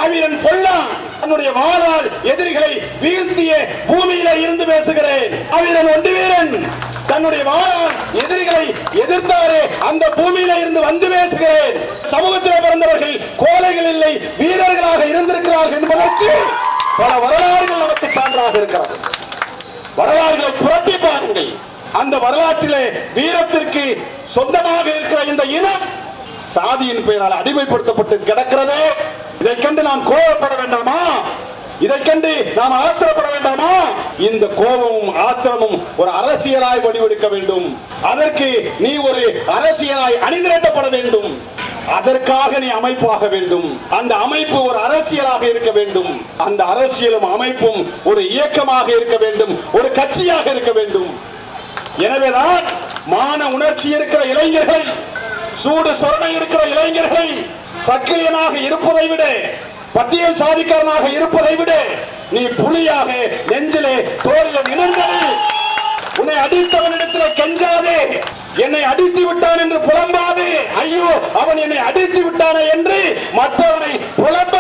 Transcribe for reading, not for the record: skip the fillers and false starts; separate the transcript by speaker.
Speaker 1: மாவீரன் பொல்லான் தன்னுடைய வாளால் எதிரிகளை வீழ்த்திய பூமியில இருந்து பேசுகிறேன். மாவீரன் ஒண்டி வீரன் தன்னுடைய வாளால் எதிரிகளை எதிர்த்தாரே அந்த பூமியில இருந்து வந்து பேசுகிறேன். சமூகத்தில் பிறந்தவர்கள் கோழைகள் இல்லை, வீரர்களாக இருந்திருக்கிறார்கள் என்பதற்கு பல வரலாறுகள் நமக்கு சான்றாக இருக்கிறது. வரலாறுகளை புரட்டி பாருங்கள். அந்த வரலாற்றிலே வீரத்திற்கு சொந்தமாக இருக்கிற இந்த இனம் சாதியின் பெயரால் அடிமைப்படுத்தப்பட்டு கிடக்கிறது. இதை கண்டு நாம் கோபப்பட வேண்டாமா? இதை கண்டு நாம் ஆத்திரப்பட வேண்டாமா? இந்த கோபமும் ஆத்திரமும் ஒரு அரசியலாய் வடிவெடுக்க வேண்டும். அதற்கு நீ ஒரு அரசியலாய் அணிதிரட்டப்பட வேண்டும். அதற்காக நீ அமைப்பாக வேண்டும். அந்த அமைப்பு ஒரு அரசியலாக இருக்க வேண்டும். அந்த அரசியலும் அமைப்பும் ஒரு இயக்கமாக இருக்க வேண்டும், ஒரு கட்சியாக இருக்க வேண்டும். எனவேதான் மான உணர்ச்சி இருக்கிற இளைஞர்கள், சூடு சொரணை இருக்கிற இளைஞர்கள் சக்கிலியனாக இருப்பதை விட, பட்டியல் சாதிக்காரனாக இருப்பதை விட நீ புலியாக நெஞ்சிலே தோளில் நிமிர்ந்தது. உன்னை அடித்தவனிடத்தில் கெஞ்சாதே, என்னை அடித்து விட்டான் என்று புலம்பாதே. ஐயோ அவன் என்னை அடித்து விட்டானே என்று மற்றவனை புலம்ப